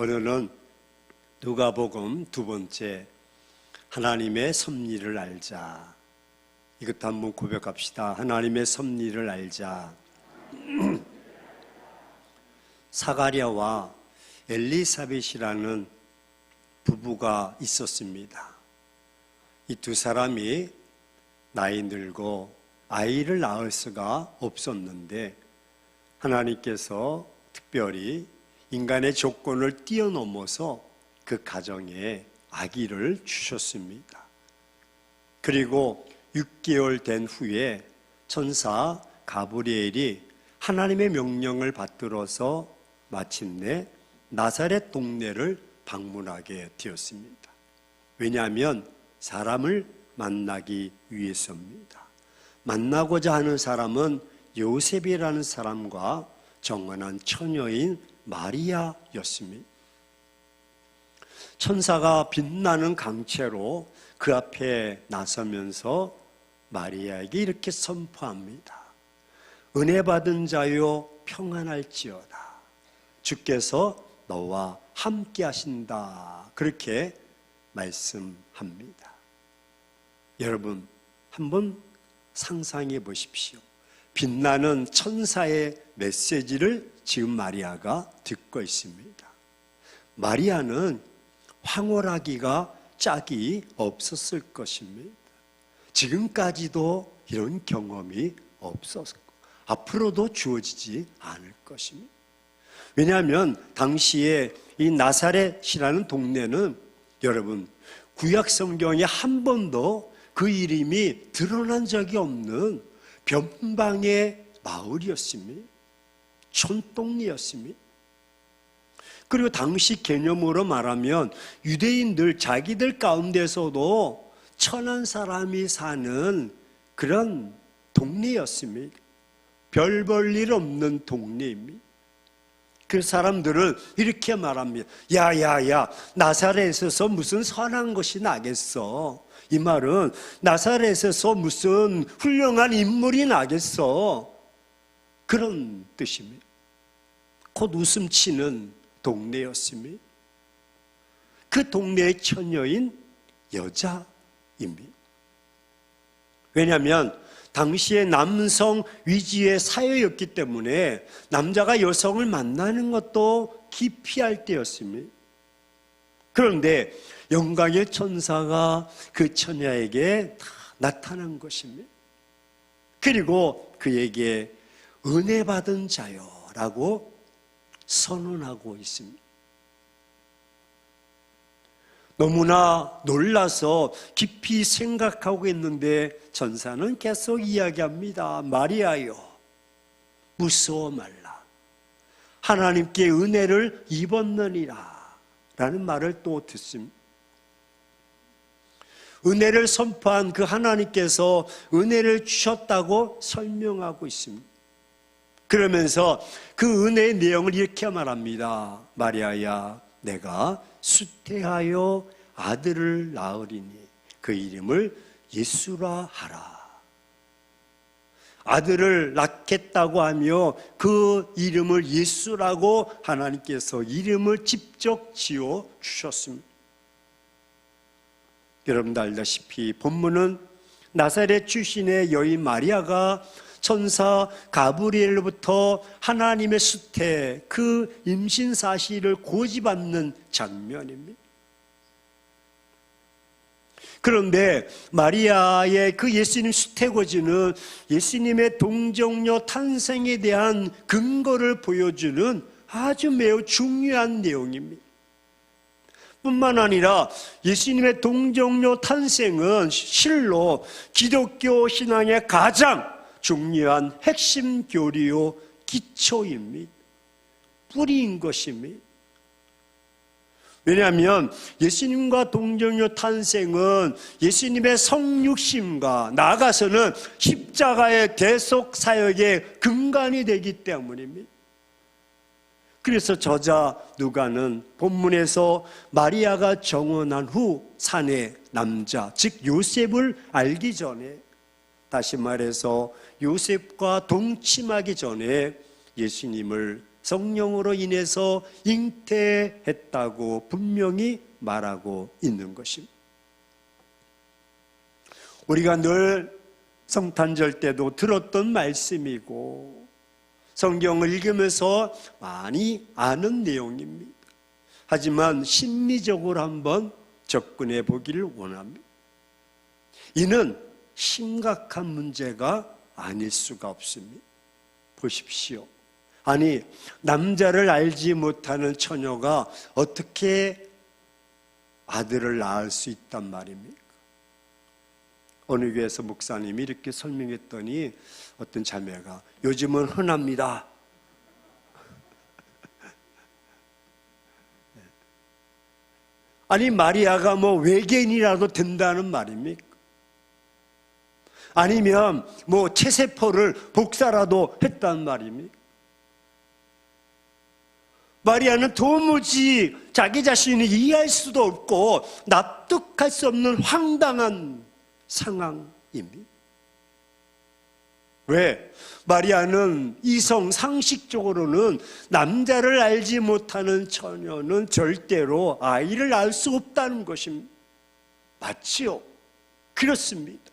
오늘은 누가복음 2번째 하나님의 섭리를 알자. 이것도 한번 고백합시다. 하나님의 섭리를 알자. 사가랴와 엘리사벳이라는 부부가 있었습니다. 이 두 사람이 나이 들고 아이를 낳을 수가 없었는데 하나님께서 특별히 인간의 조건을 뛰어넘어서 그 가정에 아기를 주셨습니다. 그리고 6개월 된 후에 천사 가브리엘이 하나님의 명령을 받들어서 마침내 나사렛 동네를 방문하게 되었습니다. 왜냐하면 사람을 만나기 위해서입니다. 만나고자 하는 사람은 요셉이라는 사람과 정혼한 처녀인 마리아였습니다. 천사가 빛나는 강체로 그 앞에 나서면서 마리아에게 이렇게 선포합니다. 은혜 받은 자요 평안할지어다. 주께서 너와 함께 하신다. 그렇게 말씀합니다. 여러분 한번 상상해 보십시오. 빛나는 천사의 메시지를 지금 마리아가 듣고 있습니다. 마리아는 황홀하기가 짝이 없었을 것입니다. 지금까지도 이런 경험이 없었고 앞으로도 주어지지 않을 것입니다. 왜냐하면 당시에 이 나사렛이라는 동네는 여러분 구약 성경에 한 번도 그 이름이 드러난 적이 없는 변방의 마을이었습니다. 촌동네였습니다. 그리고 당시 개념으로 말하면 유대인들 자기들 가운데서도 천한 사람이 사는 그런 동네였습니다. 별 볼 일 없는 동네입니다. 그 사람들은 이렇게 말합니다. 야야야, 나사렛에서 무슨 선한 것이 나겠어. 이 말은 나사렛에서 무슨 훌륭한 인물이 나겠어. 그런 뜻입니다. 곧 웃음치는 동네였습니다. 그 동네의 처녀인 여자입니다. 왜냐하면 당시에 남성 위주의 사회였기 때문에 남자가 여성을 만나는 것도 기피할 때였습니다. 그런데 영광의 천사가 그 처녀에게 다 나타난 것입니다. 그리고 그에게 은혜 받은 자요라고 선언하고 있습니다. 너무나 놀라서 깊이 생각하고 있는데 천사는 계속 이야기합니다. 마리아요, 무서워 말라. 하나님께 은혜를 입었느니라 라는 말을 또 듣습니다. 은혜를 선포한 그 하나님께서 은혜를 주셨다고 설명하고 있습니다. 그러면서 그 은혜의 내용을 이렇게 말합니다. 마리아야, 내가 수태하여 아들을 낳으리니 그 이름을 예수라 하라. 아들을 낳겠다고 하며 그 이름을 예수라고 하나님께서 이름을 직접 지어 주셨습니다. 여러분도 알다시피 본문은 나사렛 출신의 여인 마리아가 천사 가브리엘로부터 하나님의 수태, 그 임신 사실을 고지받는 장면입니다. 그런데 마리아의 그 예수님 수태 고지는 예수님의 동정녀 탄생에 대한 근거를 보여주는 아주 매우 중요한 내용입니다. 뿐만 아니라 예수님의 동정녀 탄생은 실로 기독교 신앙의 가장 중요한 핵심 교리요 기초입니다. 뿌리인 것입니다. 왜냐하면 예수님과 동정녀 탄생은 예수님의 성육신과 나아가서는 십자가의 대속 사역의 근간이 되기 때문입니다. 그래서 저자 누가는 본문에서 마리아가 정혼한 후 사내 남자 즉 요셉을 알기 전에, 다시 말해서 요셉과 동침하기 전에 예수님을 성령으로 인해서 잉태했다고 분명히 말하고 있는 것입니다. 우리가 늘 성탄절 때도 들었던 말씀이고 성경을 읽으면서 많이 아는 내용입니다. 하지만 심리적으로 한번 접근해 보기를 원합니다. 이는 심각한 문제가 아닐 수가 없습니다. 보십시오. 아니, 남자를 알지 못하는 처녀가 어떻게 아들을 낳을 수 있단 말입니까? 어느 교회에서 목사님이 이렇게 설명했더니 어떤 자매가 요즘은 흔합니다. 아니, 마리아가 뭐 외계인이라도 된다는 말입니까? 아니면 뭐 체세포를 복사라도 했단 말입니까? 마리아는 도무지 자기 자신이 이해할 수도 없고 납득할 수 없는 황당한 상황입니다. 왜? 마리아는 이성 상식적으로는 남자를 알지 못하는 처녀는 절대로 아이를 낳을 수 없다는 것입니다. 맞지요? 그렇습니다.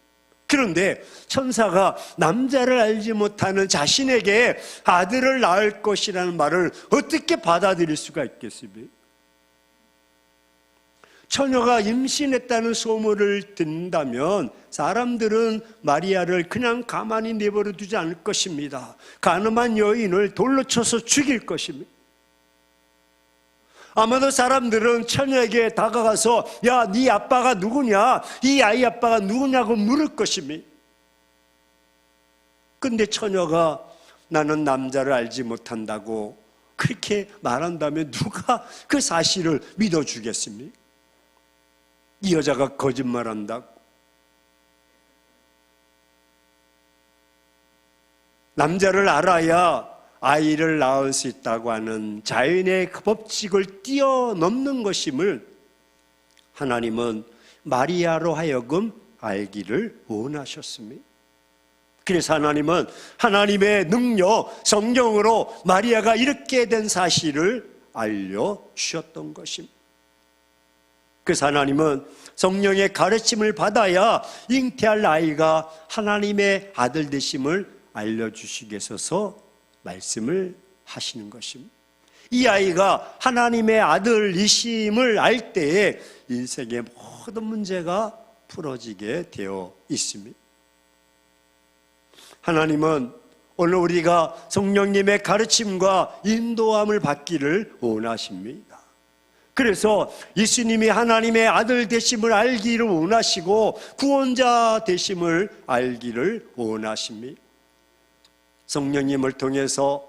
그런데 천사가 남자를 알지 못하는 자신에게 아들을 낳을 것이라는 말을 어떻게 받아들일 수가 있겠습니까? 처녀가 임신했다는 소문을 듣는다면 사람들은 마리아를 그냥 가만히 내버려 두지 않을 것입니다. 가늠한 여인을 돌로 쳐서 죽일 것입니다. 아마도 사람들은 처녀에게 다가가서 야, 네 아빠가 누구냐? 이 아이 아빠가 누구냐고 물을 것입니다. 근데 처녀가 나는 남자를 알지 못한다고 그렇게 말한다면 누가 그 사실을 믿어주겠습니까? 이 여자가 거짓말한다고. 남자를 알아야 아이를 낳을 수 있다고 하는 자연의 그 법칙을 뛰어넘는 것임을 하나님은 마리아로 하여금 알기를 원하셨습니다. 그래서 하나님은 하나님의 능력, 성령으로 마리아가 이렇게 된 사실을 알려주셨던 것입니다. 그래서 하나님은 성령의 가르침을 받아야 잉태할 아이가 하나님의 아들 되심을 알려주시기 위해서 말씀을 하시는 것입니다. 이 아이가 하나님의 아들이심을 알 때에 인생의 모든 문제가 풀어지게 되어 있습니다. 하나님은 오늘 우리가 성령님의 가르침과 인도함을 받기를 원하십니다. 그래서 예수님이 하나님의 아들 되심을 알기를 원하시고 구원자 되심을 알기를 원하십니다. 성령님을 통해서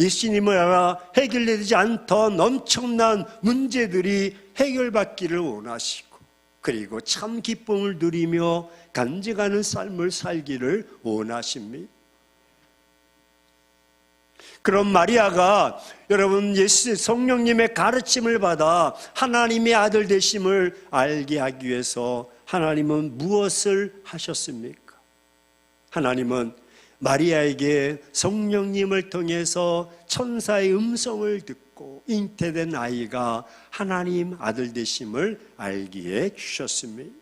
예수님을 알아 해결되지 않던 엄청난 문제들이 해결받기를 원하시고 그리고 참 기쁨을 누리며 간증하는 삶을 살기를 원하십니다. 그럼 마리아가 여러분 예수 성령님의 가르침을 받아 하나님의 아들 되심을 알게 하기 위해서 하나님은 무엇을 하셨습니까? 하나님은 마리아에게 성령님을 통해서 천사의 음성을 듣고 잉태된 아이가 하나님 아들 되심을 알기에 주셨습니다.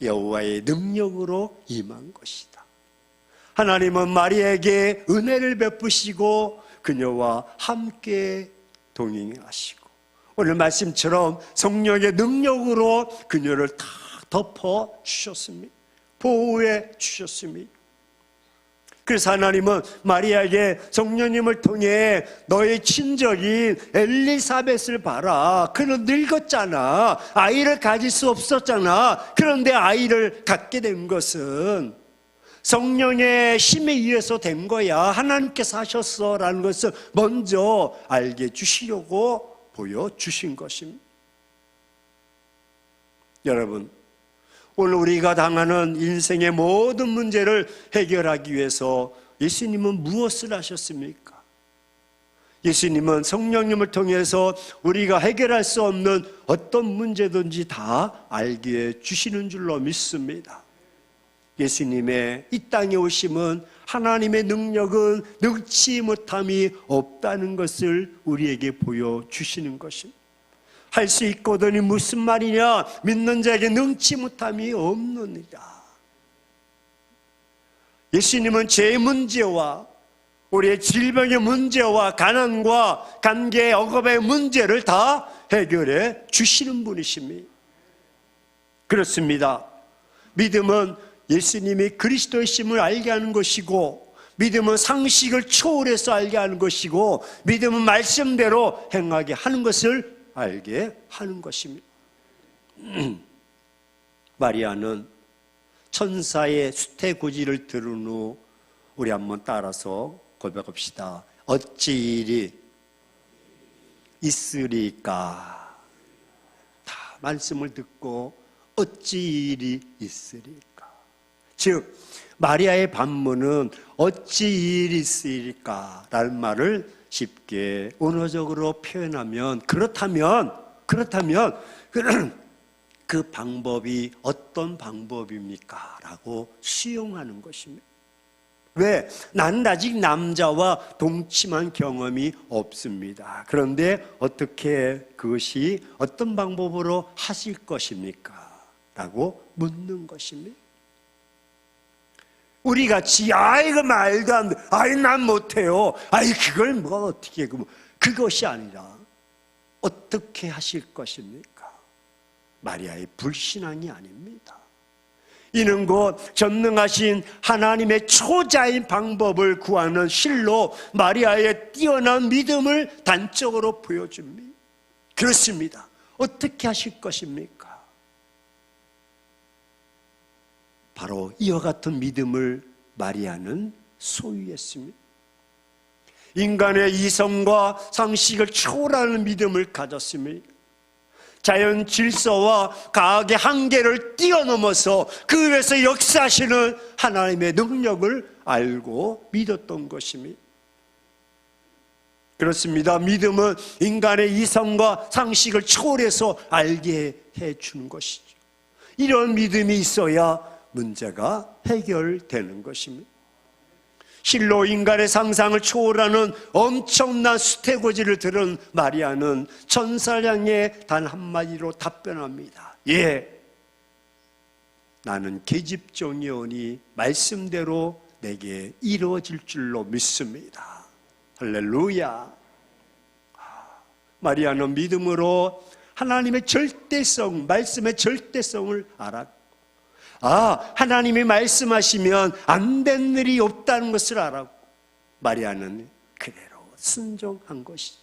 여호와의 능력으로 임한 것이다. 하나님은 마리아에게 은혜를 베푸시고 그녀와 함께 동행하시고 오늘 말씀처럼 성령의 능력으로 그녀를 다 덮어 주셨습니다. 보호해 주셨습니다. 그래서 하나님은 마리아에게 성령님을 통해 너의 친정인 엘리사벳을 봐라. 그는 늙었잖아. 아이를 가질 수 없었잖아. 그런데 아이를 갖게 된 것은 성령의 힘에 의해서 된 거야. 하나님께서 하셨어라는 것을 먼저 알게 해주시려고 보여주신 것입니다. 여러분, 오늘 우리가 당하는 인생의 모든 문제를 해결하기 위해서 예수님은 무엇을 하셨습니까? 예수님은 성령님을 통해서 우리가 해결할 수 없는 어떤 문제든지 다 알게 해주시는 줄로 믿습니다. 예수님의 이 땅에 오심은 하나님의 능력은 능치 못함이 없다는 것을 우리에게 보여주시는 것입니다. 할 수 있거든이 무슨 말이냐? 믿는 자에게 능치 못함이 없느니라. 예수님은 죄의 문제와 우리의 질병의 문제와 가난과 관계 억압의 문제를 다 해결해 주시는 분이십니다. 그렇습니다. 믿음은 예수님이 그리스도이심을 알게 하는 것이고, 믿음은 상식을 초월해서 알게 하는 것이고, 믿음은 말씀대로 행하게 하는 것을 알게 하는 것입니다. 마리아는 천사의 수태고지를 들은 후 우리 한번 따라서 고백합시다. 어찌 일이 있으리까? 다 말씀을 듣고 어찌 일이 있으리까? 즉 마리아의 반문은 어찌 일이 있으리까? 라는 말을 쉽게 언어적으로 표현하면 그렇다면 그 방법이 어떤 방법입니까? 라고 수용하는 것입니다. 왜? 나는 아직 남자와 동침한 경험이 없습니다. 그런데 어떻게 그것이 어떤 방법으로 하실 것입니까? 라고 묻는 것입니다. 우리 같이 이거 말도 안 돼. 난 못해요. 그걸 뭐 어떻게 그것이 아니라 어떻게 하실 것입니까? 마리아의 불신앙이 아닙니다. 이는 곧 전능하신 하나님의 초자인 방법을 구하는 실로 마리아의 뛰어난 믿음을 단적으로 보여줍니다. 그렇습니다. 어떻게 하실 것입니까? 바로 이와 같은 믿음을 마리아는 소유했습니다. 인간의 이성과 상식을 초월하는 믿음을 가졌습니다. 자연 질서와 과학의 한계를 뛰어넘어서 그 위에서 역사하시는 하나님의 능력을 알고 믿었던 것입니다. 그렇습니다. 믿음은 인간의 이성과 상식을 초월해서 알게 해주는 것이죠. 이런 믿음이 있어야 문제가 해결되는 것입니다. 실로 인간의 상상을 초월하는 엄청난 수태고지를 들은 마리아는 천사를 향해 단 한마디로 답변합니다. 나는 계집종이오니 말씀대로 내게 이루어질 줄로 믿습니다. 할렐루야. 마리아는 믿음으로 하나님의 절대성, 말씀의 절대성을 알았고, 하나님이 말씀하시면 안 된 일이 없다는 것을 알았고, 마리아는 그대로 순종한 것이죠.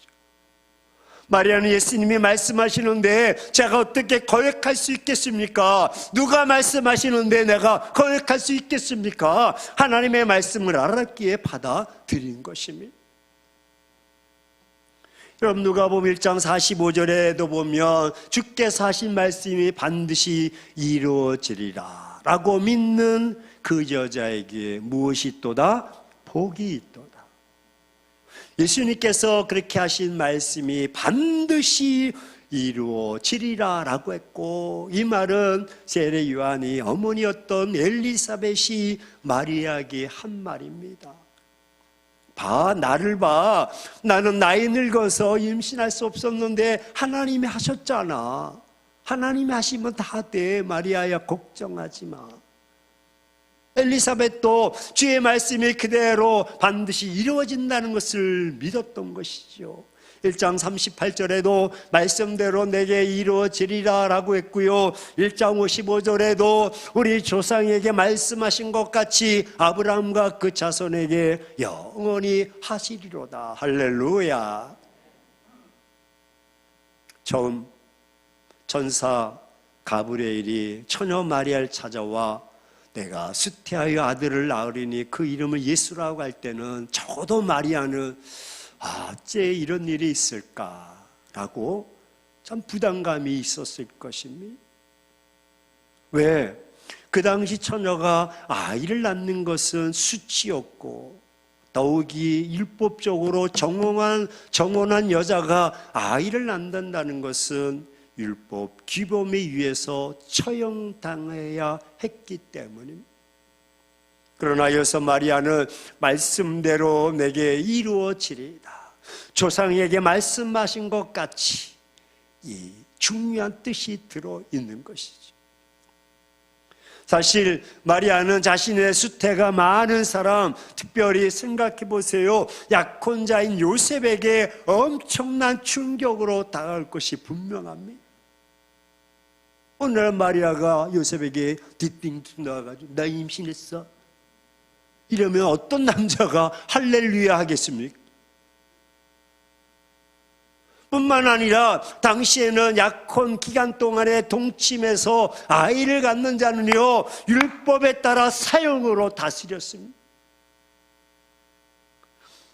마리아는 예수님이 말씀하시는데 제가 어떻게 거역할 수 있겠습니까? 누가 말씀하시는데 내가 거역할 수 있겠습니까? 하나님의 말씀을 알았기에 받아들인 것입니다. 여러분, 누가복음 1장 45절에도 보면 주께서 하신 말씀이 반드시 이루어지리라 라고 믿는 그 여자에게 무엇이 있도다? 복이 있도다. 예수님께서 그렇게 하신 말씀이 반드시 이루어지리라 라고 했고, 이 말은 세례 요한이 어머니였던 엘리사벳이 마리아에게 한 말입니다. 나를 봐. 나는 나이 늙어서 임신할 수 없었는데 하나님이 하셨잖아. 하나님이 하시면 다 돼. 마리아야, 걱정하지 마. 엘리사벳도 주의 말씀이 그대로 반드시 이루어진다는 것을 믿었던 것이죠. 1장 38절에도 말씀대로 내게 이루어지리라 라고 했고요, 1장 55절에도 우리 조상에게 말씀하신 것 같이 아브라함과 그 자손에게 영원히 하시리로다. 할렐루야. 처음 천사 가브리엘이 처녀 마리아를 찾아와 내가 수태하여 아들을 낳으리니 그 이름을 예수라고 할 때는 적어도 마리아는 어째 이런 일이 있을까라고 참 부담감이 있었을 것입니다. 왜? 그 당시 처녀가 아이를 낳는 것은 수치였고, 더욱이 율법적으로 정혼한 여자가 아이를 낳는다는 것은 율법 규범에 의해서 처형당해야 했기 때문입니다. 그러나 여기서 마리아는 말씀대로 내게 이루어지리이다. 조상에게 말씀하신 것 같이 이 중요한 뜻이 들어있는 것이죠. 사실 마리아는 자신의 수태가 많은 사람, 특별히 생각해 보세요. 약혼자인 요셉에게 엄청난 충격으로 다가올 것이 분명합니다. 오늘 마리아가 요셉에게 뒤뚱뚱 나와가지고 나 임신했어 이러면 어떤 남자가 할렐루야 하겠습니까? 뿐만 아니라 당시에는 약혼 기간 동안에 동침해서 아이를 갖는 자는요 율법에 따라 사형으로 다스렸습니다.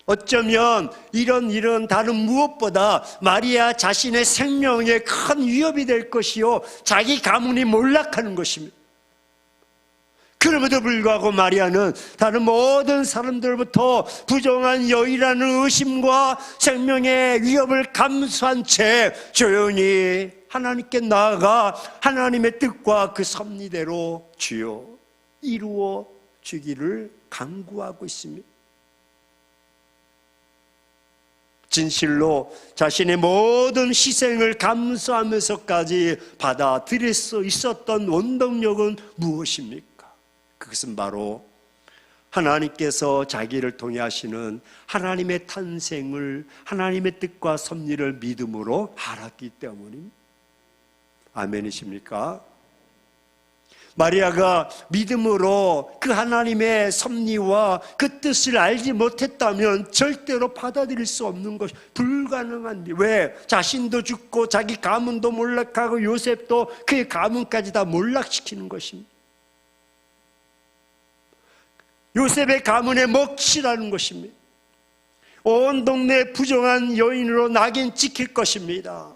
어쩌면 이런 일은 다른 무엇보다 마리아 자신의 생명에 큰 위협이 될 것이요 자기 가문이 몰락하는 것입니다. 그럼에도 불구하고 마리아는 다른 모든 사람들부터 부정한 여인이라는 의심과 생명의 위협을 감수한 채 조용히 하나님께 나아가 하나님의 뜻과 그 섭리대로 주여 이루어 주기를 간구하고 있습니다. 진실로 자신의 모든 희생을 감수하면서까지 받아들일 수 있었던 원동력은 무엇입니까? 그것은 바로 하나님께서 자기를 통해 하시는 하나님의 탄생을, 하나님의 뜻과 섭리를 믿음으로 알았기 때문입니다. 아멘이십니까? 마리아가 믿음으로 그 하나님의 섭리와 그 뜻을 알지 못했다면 절대로 받아들일 수 없는 것이 불가능한 일. 왜? 자신도 죽고 자기 가문도 몰락하고 요셉도 그의 가문까지 다 몰락시키는 것입니다. 요셉의 가문의 먹칠하는 것입니다. 온 동네 부정한 여인으로 낙인 찍힐 것입니다.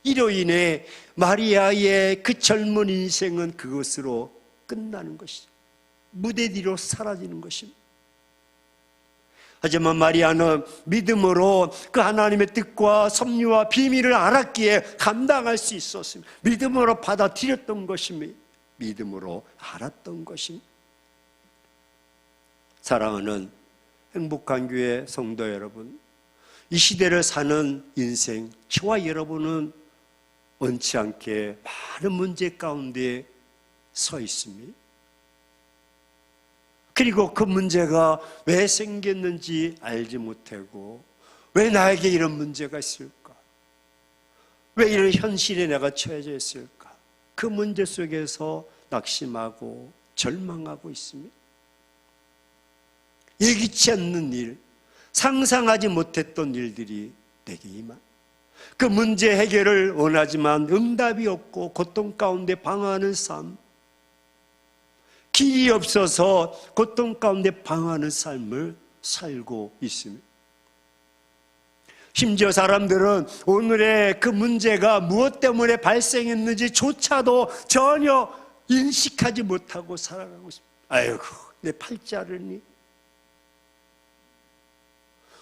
이로 인해 마리아의 그 젊은 인생은 그것으로 끝나는 것이죠. 무대 뒤로 사라지는 것입니다. 하지만 마리아는 믿음으로 그 하나님의 뜻과 섭리와 비밀을 알았기에 감당할 수 있었습니다. 믿음으로 받아들였던 것입니다. 믿음으로 알았던 것입니다. 사랑하는 행복한 교회 성도 여러분, 이 시대를 사는 인생, 저와 여러분은 원치 않게 많은 문제 가운데 서 있습니다. 그리고 그 문제가 왜 생겼는지 알지 못하고 왜 나에게 이런 문제가 있을까? 왜 이런 현실에 내가 처해져 있을까? 그 문제 속에서 낙심하고 절망하고 있습니다. 예기치 않는 일, 상상하지 못했던 일들이 내게 임한 그 문제 해결을 원하지만 응답이 없고 고통 가운데 방황하는 삶, 길이 없어서 고통 가운데 방황하는 삶을 살고 있습니다. 심지어 사람들은 오늘의 그 문제가 무엇 때문에 발생했는지조차도 전혀 인식하지 못하고 살아가고 있습니다. 아이고, 내 팔자르니?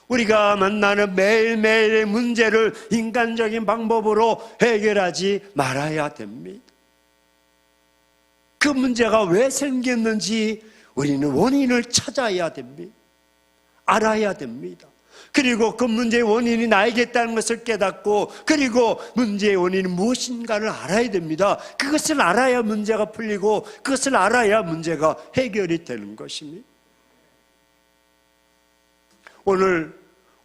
우리가 만나는 매일매일의 문제를 인간적인 방법으로 해결하지 말아야 됩니다. 그 문제가 왜 생겼는지 우리는 원인을 찾아야 됩니다. 알아야 됩니다. 그리고 그 문제의 원인이 나에게 있다는 것을 깨닫고, 그리고 문제의 원인이 무엇인가를 알아야 됩니다. 그것을 알아야 문제가 풀리고 그것을 알아야 문제가 해결이 되는 것입니다. 오늘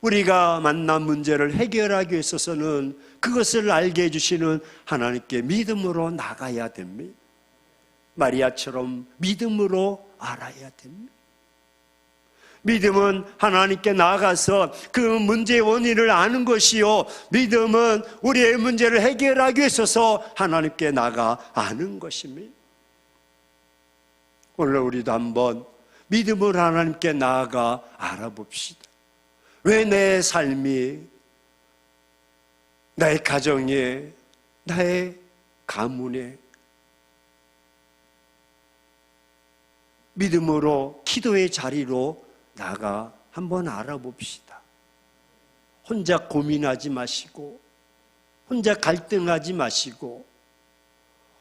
우리가 만난 문제를 해결하기 위해서는 그것을 알게 해주시는 하나님께 믿음으로 나가야 됩니다. 마리아처럼 믿음으로 알아야 됩니다. 믿음은 하나님께 나아가서 그 문제의 원인을 아는 것이요, 믿음은 우리의 문제를 해결하기 위해서 하나님께 나가 아는 것입니다. 오늘 우리도 한번 믿음으로 하나님께 나아가 알아봅시다. 왜 내 삶이, 나의 가정에, 나의 가문에 믿음으로 기도의 자리로 나가 한번 알아봅시다. 혼자 고민하지 마시고, 혼자 갈등하지 마시고,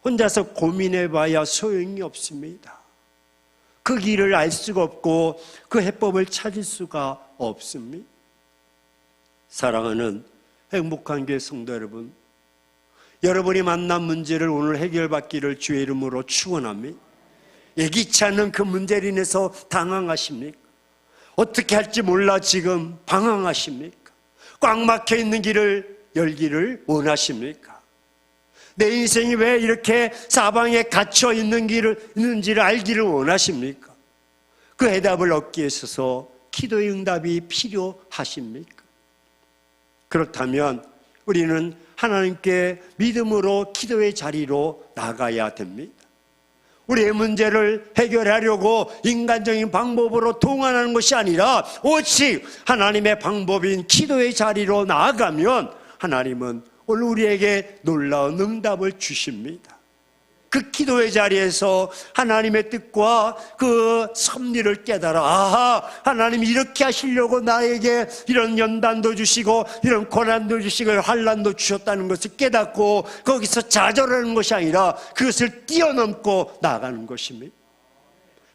혼자서 고민해봐야 소용이 없습니다. 그 길을 알 수가 없고 그 해법을 찾을 수가 없습니다. 사랑하는 행복한 교회 성도 여러분, 여러분이 만난 문제를 오늘 해결받기를 주의 이름으로 축원합니다. 예기치 않은 그 문제로 인해서 당황하십니까? 어떻게 할지 몰라 지금 방황하십니까? 꽉 막혀 있는 길을 열기를 원하십니까? 내 인생이 왜 이렇게 사방에 갇혀 있는지를 알기를 원하십니까? 그 해답을 얻기 위해서 기도의 응답이 필요하십니까? 그렇다면 우리는 하나님께 믿음으로 기도의 자리로 나가야 됩니다. 우리의 문제를 해결하려고 인간적인 방법으로 동원하는 것이 아니라 오직 하나님의 방법인 기도의 자리로 나아가면 하나님은 오늘 우리에게 놀라운 응답을 주십니다. 그 기도의 자리에서 하나님의 뜻과 그 섭리를 깨달아, 아하, 하나님이 이렇게 하시려고 나에게 이런 연단도 주시고 이런 고난도 주시고 환난도 주셨다는 것을 깨닫고 거기서 좌절하는 것이 아니라 그것을 뛰어넘고 나가는 것입니다.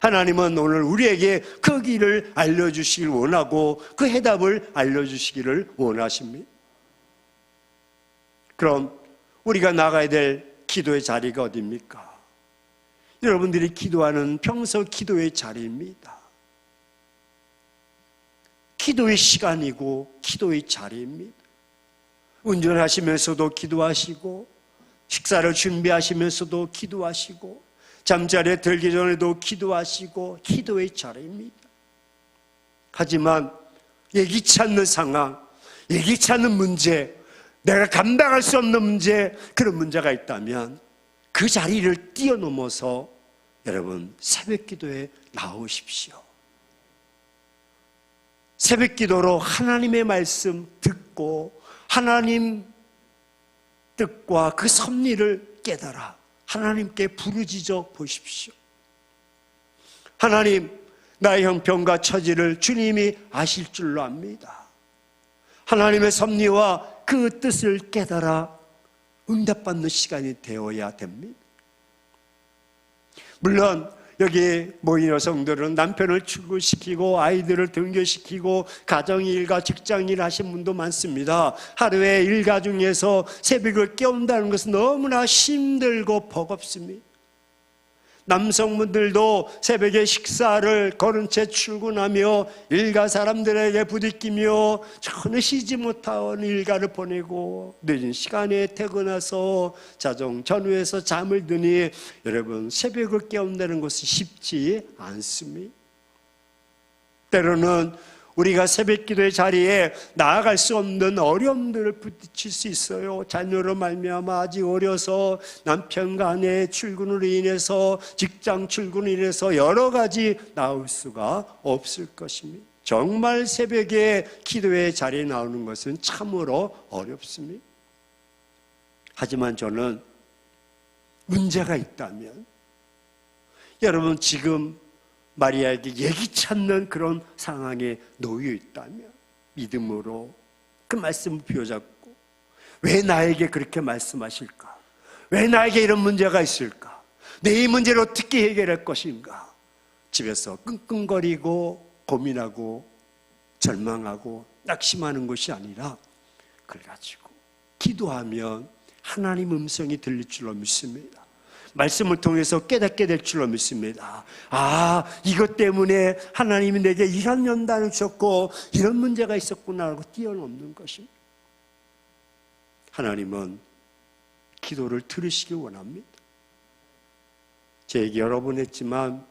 하나님은 오늘 우리에게 그 길을 알려주시길 원하고 그 해답을 알려주시기를 원하십니다. 그럼 우리가 나가야 될 기도의 자리가 어디입니까? 여러분들이 기도하는 평소 기도의 자리입니다. 기도의 시간이고 기도의 자리입니다. 운전하시면서도 기도하시고 식사를 준비하시면서도 기도하시고 잠자리에 들기 전에도 기도하시고 기도의 자리입니다. 하지만 예기치 않는 상황, 예기치 않는 문제, 내가 감당할 수 없는 문제, 그런 문제가 있다면 그 자리를 뛰어넘어서 여러분 새벽 기도에 나오십시오. 새벽 기도로 하나님의 말씀 듣고 하나님 뜻과 그 섭리를 깨달아 하나님께 부르짖어 보십시오. 하나님, 나의 형편과 처지를 주님이 아실 줄로 압니다. 하나님의 섭리와 그 뜻을 깨달아 응답받는 시간이 되어야 됩니다. 물론 여기 모인 여성들은 남편을 출근시키고 아이들을 등교시키고 가정일과 직장일 하신 분도 많습니다. 하루에 일가 중에서 새벽을 깨운다는 것은 너무나 힘들고 버겁습니다. 남성분들도 새벽에 식사를 거른 채 출근하며 일가 사람들에게 부딪히며 전혀 쉬지 못하는 일가를 보내고 늦은 시간에 퇴근해서 자정 전후에서 잠을 드니 여러분 새벽을 깨운다는 것이 쉽지 않습니다. 때로는 우리가 새벽 기도의 자리에 나아갈 수 없는 어려움들을 부딪힐 수 있어요. 자녀로 말미암아 아직 어려서 남편과 아내의 출근으로 인해서 직장 출근으로 인해서 여러 가지 나올 수가 없을 것입니다. 정말 새벽에 기도의 자리에 나오는 것은 참으로 어렵습니다. 하지만 저는 문제가 있다면 여러분 지금 마리아에게 예기치 않는 그런 상황에 놓여 있다면 믿음으로 그 말씀을 비워잡고 왜 나에게 그렇게 말씀하실까? 왜 나에게 이런 문제가 있을까? 내 이 문제를 어떻게 해결할 것인가? 집에서 끙끙거리고 고민하고 절망하고 낙심하는 것이 아니라 그걸 가지고 기도하면 하나님 음성이 들릴 줄로 믿습니다. 말씀을 통해서 깨닫게 될 줄로 믿습니다. 아, 이것 때문에 하나님이 내게 이런 연단을 주셨고 이런 문제가 있었구나라고 뛰어넘는 것입니다. 하나님은 기도를 들으시길 원합니다. 제 얘기 여러 번 했지만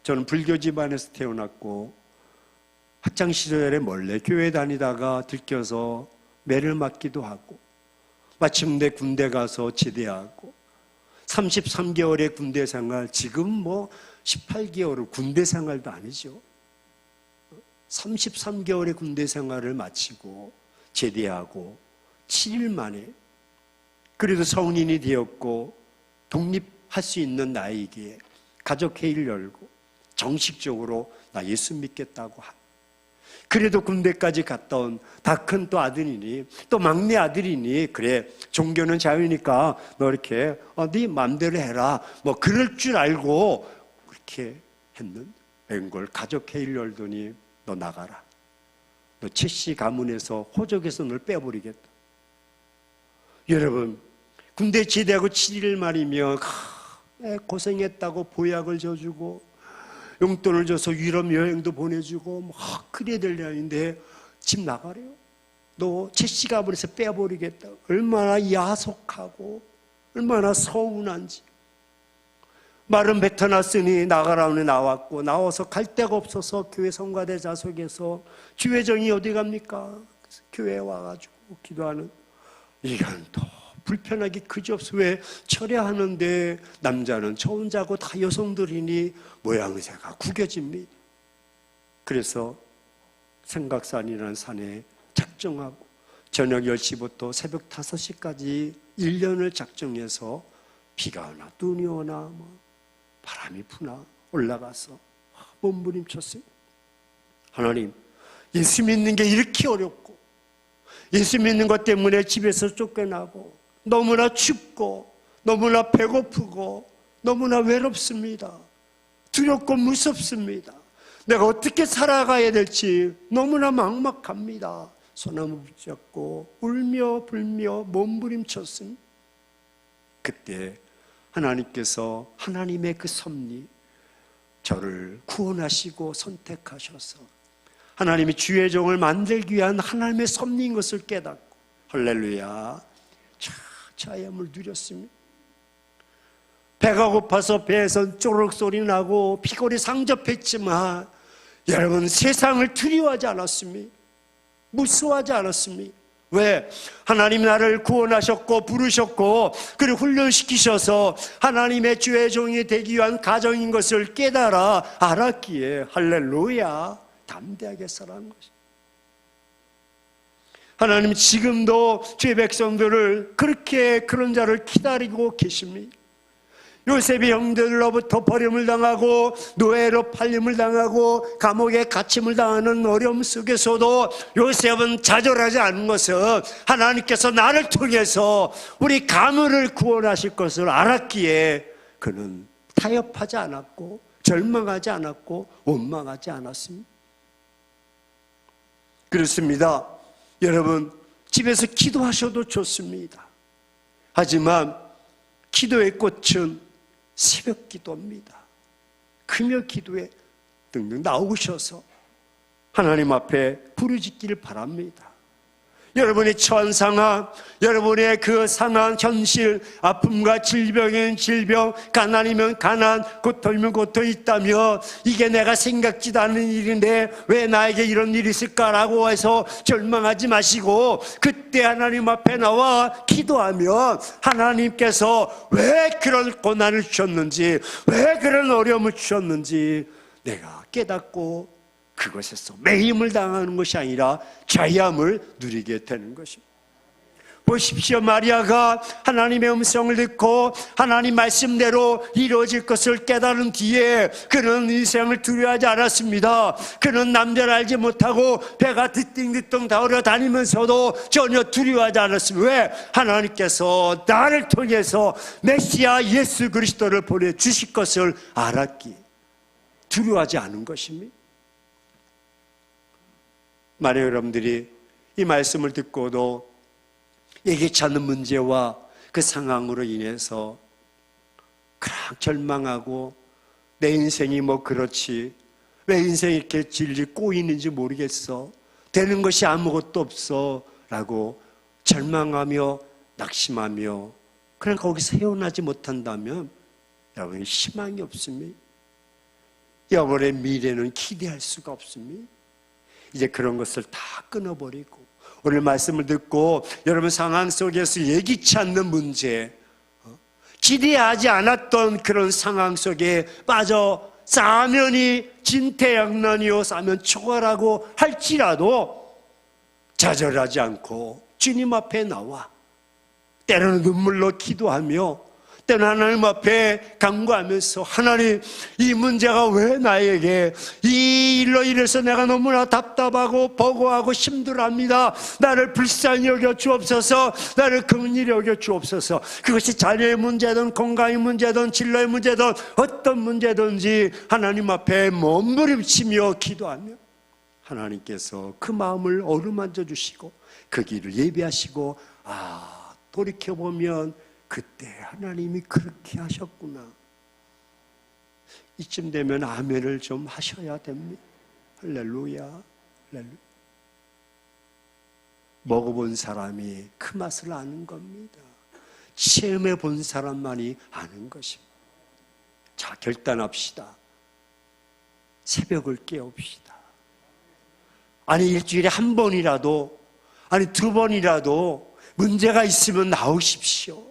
저는 불교 집안에서 태어났고 학창시절에 몰래 교회 다니다가 들켜서 매를 맞기도 하고 마침내 군대 가서 제대하고 33개월의 군대 생활, 지금 18개월은 군대 생활도 아니죠. 33개월의 군대 생활을 마치고 제대하고 7일 만에 그래도 성인이 되었고 독립할 수 있는 나에게 가족회의를 열고 정식적으로 나 예수 믿겠다고 한, 그래도 군대까지 갔다 온 다 큰 또 아들이니 또 막내 아들이니 그래 종교는 자유니까 너 이렇게 네 마음대로 해라 그럴 줄 알고 그렇게 했는데 앵골 가족회의를 열더니 너 나가라. 너 채씨 가문에서 호적에서 널 빼버리겠다. 여러분, 군대 제대하고 7일 말이면 고생했다고 보약을 줘주고 용돈을 줘서 유럽 여행도 보내주고 그래야 될 일인데 집 나가래요. 너 채씨 가문에서 빼버리겠다. 얼마나 야속하고 얼마나 서운한지. 말은 뱉어놨으니 나가라오니 나왔고, 나와서 갈 데가 없어서 교회 성가대 좌석에서 주회정이 어디 갑니까? 교회에 와가지고 기도하는. 이건 더 불편하기 그지없어. 왜? 철야하는데 남자는 저 혼자고 다 여성들이니 모양새가 구겨집니다. 그래서 생각산이라는 산에 작정하고 저녁 10시부터 새벽 5시까지 1년을 작정해서 비가 오나 눈이 오나 바람이 부나 올라가서 몸부림쳤어요. 하나님, 예수 믿는 게 이렇게 어렵고 예수 믿는 것 때문에 집에서 쫓겨나고 너무나 춥고 너무나 배고프고 너무나 외롭습니다. 두렵고 무섭습니다. 내가 어떻게 살아가야 될지 너무나 막막합니다. 소나무 붙잡고 울며 불며 몸부림쳤습니다. 그때 하나님께서 하나님의 그 섭리, 저를 구원하시고 선택하셔서 하나님이 주의 종을 만들기 위한 하나님의 섭리인 것을 깨닫고 할렐루야 자염을 누렸습니다. 배가 고파서 배에서 쪼르륵 소리 나고 피골이 상접했지만 여러분, 세상을 두려워하지 않았습니다. 무서워하지 않았습니다. 왜? 하나님 나를 구원하셨고 부르셨고 그리고 훈련시키셔서 하나님의 주의 종이 되기 위한 가정인 것을 깨달아 알았기에 할렐루야 담대하게 살아가는 것입니다. 하나님 지금도 주의 백성들을 그렇게 그런 자를 기다리고 계십니다. 요셉이 형들로부터 버림을 당하고 노예로 팔림을 당하고 감옥에 갇힘을 당하는 어려움 속에서도 요셉은 좌절하지 않은 것은 하나님께서 나를 통해서 우리 가문을 구원하실 것을 알았기에 그는 타협하지 않았고 절망하지 않았고 원망하지 않았습니다. 그렇습니다. 여러분, 집에서 기도하셔도 좋습니다. 하지만 기도의 꽃은 새벽 기도입니다. 금요 기도에 등등 나오셔서 하나님 앞에 부르짖기를 바랍니다. 여러분의 처한 상황, 여러분의 그 상황, 현실, 아픔과 질병이면 질병, 가난이면 가난, 고통이면 고통이 있다며 이게 내가 생각지도 않은 일인데 왜 나에게 이런 일이 있을까라고 해서 절망하지 마시고 그때 하나님 앞에 나와 기도하면 하나님께서 왜 그런 고난을 주셨는지, 왜 그런 어려움을 주셨는지 내가 깨닫고 그것에서 매임을 당하는 것이 아니라 자유함을 누리게 되는 것입니다. 보십시오. 마리아가 하나님의 음성을 듣고 하나님 말씀대로 이루어질 것을 깨달은 뒤에 그는 인생을 두려워하지 않았습니다. 그는 남자를 알지 못하고 배가 뒤뚱뒤뚱 다으려 다니면서도 전혀 두려워하지 않았습니다. 왜? 하나님께서 나를 통해서 메시아 예수 그리스도를 보내주실 것을 알았기에 두려워하지 않은 것입니다. 만약 여러분들이 이 말씀을 듣고도 예기치 않는 문제와 그 상황으로 인해서 그냥 절망하고 내 인생이 뭐 그렇지, 왜 인생이 이렇게 질질 꼬이는지 모르겠어, 되는 것이 아무것도 없어 라고 절망하며 낙심하며 그냥 거기서 헤어나지 못한다면 여러분 희망이 없습니다. 여러분의 미래는 기대할 수가 없습니다. 이제 그런 것을 다 끊어버리고 오늘 말씀을 듣고 여러분 상황 속에서 예기치 않는 문제, 기대하지 않았던 그런 상황 속에 빠져 사면이 진퇴양난이요 사면 초과라고 할지라도 좌절하지 않고 주님 앞에 나와 때로는 눈물로 기도하며 때는 하나님 앞에 간구하면서 하나님, 이 문제가 왜 나에게 이 일로 인해서 내가 너무나 답답하고 버거워하고 힘들어합니다. 나를 불쌍히 여겨 주옵소서. 나를 긍휼히 여겨 주옵소서. 그것이 자녀의 문제든 건강의 문제든 진로의 문제든 어떤 문제든지 하나님 앞에 몸부림치며 기도하며 하나님께서 그 마음을 어루만져 주시고 그 길을 예비하시고, 돌이켜보면 그때 하나님이 그렇게 하셨구나. 이쯤 되면 아멘을 좀 하셔야 됩니다. 할렐루야, 할렐루야. 먹어본 사람이 그 맛을 아는 겁니다. 체험해 본 사람만이 아는 것입니다. 자, 결단합시다. 새벽을 깨웁시다. 아니, 일주일에 한 번이라도, 아니, 두 번이라도 문제가 있으면 나오십시오.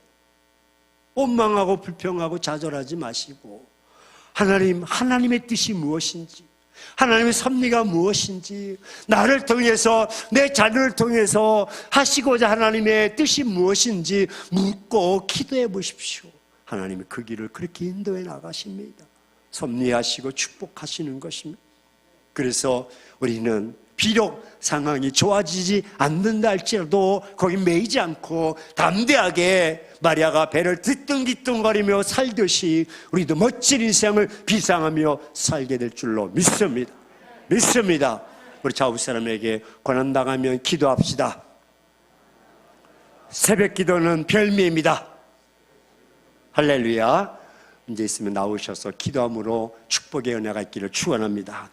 원망하고 불평하고 좌절하지 마시고, 하나님의 뜻이 무엇인지, 하나님의 섭리가 무엇인지, 나를 통해서, 내 자녀를 통해서 하시고자 하나님의 뜻이 무엇인지 묻고 기도해 보십시오. 하나님이 그 길을 그렇게 인도해 나가십니다. 섭리하시고 축복하시는 것입니다. 그래서 우리는 비록 상황이 좋아지지 않는다 할지라도 거기 매이지 않고 담대하게 마리아가 배를 뒤뚱뒤뚱거리며 살듯이 우리도 멋진 인생을 비상하며 살게 될 줄로 믿습니다. 믿습니다. 우리 좌우 사람에게 고난당하면 기도합시다. 새벽 기도는 별미입니다. 할렐루야. 문제 있으면 나오셔서 기도함으로 축복의 은혜가 있기를 축원합니다.